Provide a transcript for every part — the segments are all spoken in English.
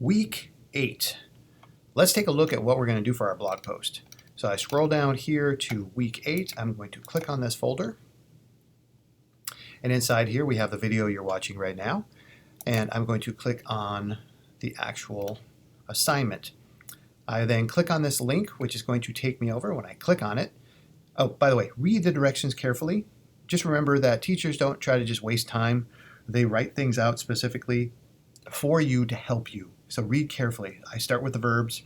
Week 8. Let's take a look at what we're going to do for our blog post. So I scroll down here to week 8. I'm going to click on this folder. And inside here we have the video you're watching right now. And I'm going to click on the actual assignment. I then click on this link, which is going to take me over. When I click on it, oh, by the way, read the directions carefully. Just remember that teachers don't try to just waste time. They write things out specifically for you to help you. So read carefully. I start with the verbs.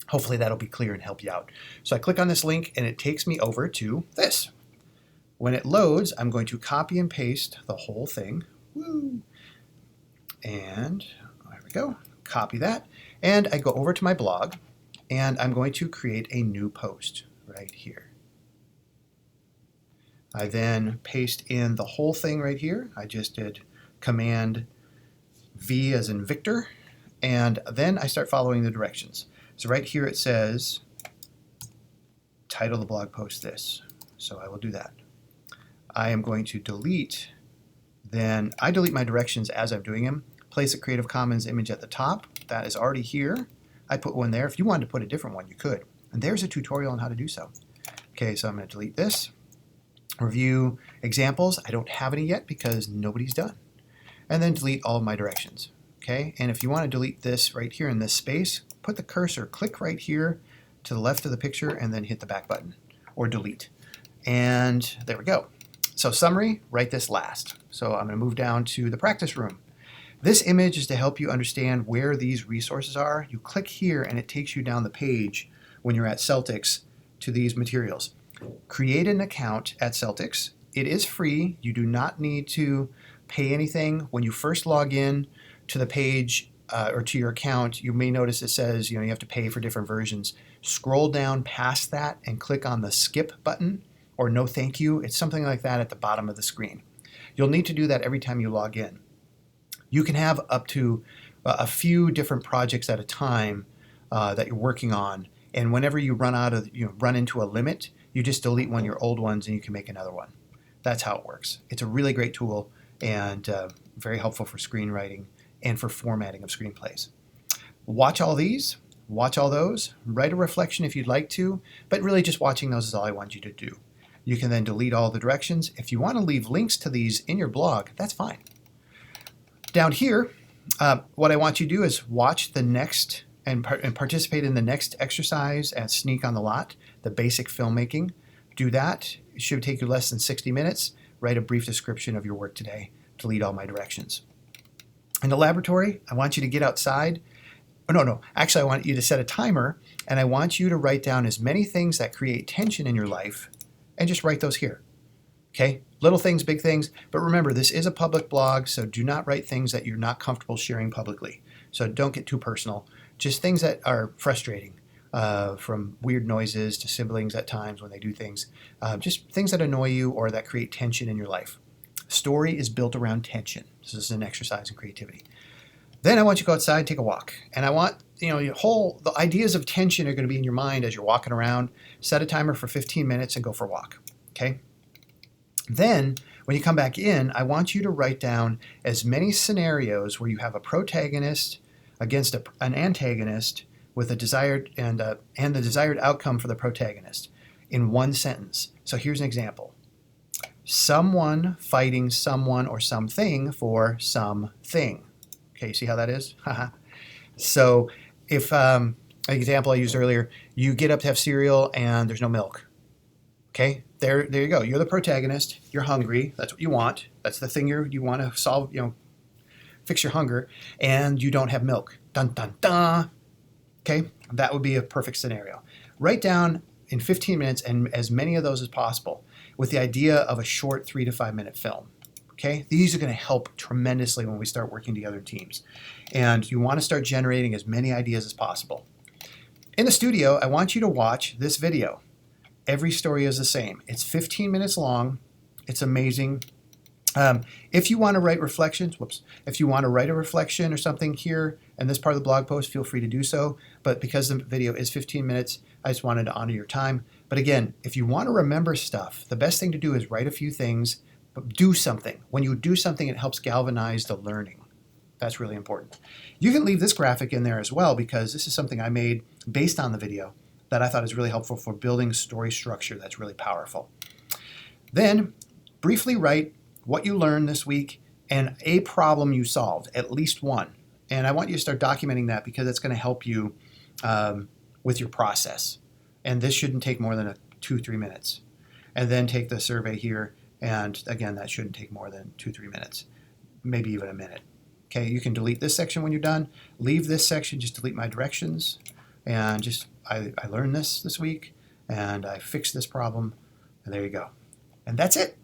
Hopefully that'll be clear and help you out. So I click on this link and it takes me over to this. When it loads, I'm going to copy and paste the whole thing. Woo. And there we go. Copy that. And I go over to my blog and I'm going to create a new post right here. I then paste in the whole thing right here. I just did Command V as in Victor, and then I start following the directions. So right here it says, title the blog post this. So I will do that. I am going to delete, then I delete my directions as I'm doing them. Place a Creative Commons image at the top. That is already here. I put one there. If you wanted to put a different one, you could. And there's a tutorial on how to do so. Okay, so I'm going to delete this. Review examples. I don't have any yet because nobody's done. And then delete all of my directions. Okay, and if you want to delete this right here in this space, put the cursor, click right here to the left of the picture and then hit the back button or delete. And there we go. So summary, write this last. So I'm going to move down to the practice room. This image is to help you understand where these resources are. You click here and it takes you down the page when you're at Celtics to these materials. Create an account at Celtics. It is free. You do not need to pay anything. When you first log in to the page or to your account, you may notice it says you have to pay for different versions. Scroll down past that and click on the skip button or no thank you. It's something like that at the bottom of the screen. You'll need to do that every time you log in. You can have up to a few different projects at a time that you're working on, and whenever you run into a limit, you just delete one of your old ones and you can make another one. That's how it works. It's a really great tool and very helpful for screenwriting and for formatting of screenplays. Watch all these, watch all those, write a reflection if you'd like to, but really just watching those is all I want you to do. You can then delete all the directions. If you want to leave links to these in your blog, that's fine. Down here, what I want you to do is watch the next and participate in the next exercise at Sneak on the Lot, the basic filmmaking. Do that. It should take you less than 60 minutes. Write a brief description of your work today. Delete all my directions. In the laboratory, I want you to get outside. Actually, I want you to set a timer, and I want you to write down as many things that create tension in your life, and just write those here. Okay? Little things, big things. But remember, this is a public blog, so do not write things that you're not comfortable sharing publicly. So don't get too personal. Just things that are frustrating, from weird noises to siblings at times when they do things. Just things that annoy you or that create tension in your life. Story is built around tension. This is an exercise in creativity. Then I want you to go outside, take a walk. And I want, the ideas of tension are going to be in your mind as you're walking around. Set a timer for 15 minutes and go for a walk. Okay? Then, when you come back in, I want you to write down as many scenarios where you have a protagonist against an antagonist with a desired and the desired outcome for the protagonist in one sentence. So here's an example. Someone fighting someone or something for something. Okay, see how that is? So if, an example I used earlier, you get up to have cereal and there's no milk. Okay, there you go. You're the protagonist. You're hungry. That's what you want. That's the thing you want to solve, fix your hunger, and you don't have milk. Dun, dun, dun. Okay, that would be a perfect scenario. Write down in 15 minutes and as many of those as possible with the idea of a short 3 to 5 minute film. Okay, these are going to help tremendously when we start working together in teams. And you want to start generating as many ideas as possible. In the studio, I want you to watch this video. Every story is the same. It's 15 minutes long. It's amazing. If you want to write reflections, if you want to write a reflection or something here in this part of the blog post, feel free to do so. But because the video is 15 minutes, I just wanted to honor your time. But again, if you want to remember stuff, the best thing to do is write a few things, but do something. When you do something, it helps galvanize the learning. That's really important. You can leave this graphic in there as well because this is something I made based on the video that I thought is really helpful for building story structure that's really powerful. Then briefly write what you learned this week and a problem you solved, at least one. And I want you to start documenting that because it's going to help you with your process. And this shouldn't take more than 2-3 minutes. And then take the survey here, and again, that shouldn't take more than 2-3 minutes, maybe even a minute. Okay, you can delete this section when you're done. Leave this section, just delete my directions, and just I learned this week, and I fixed this problem, and there you go. And that's it.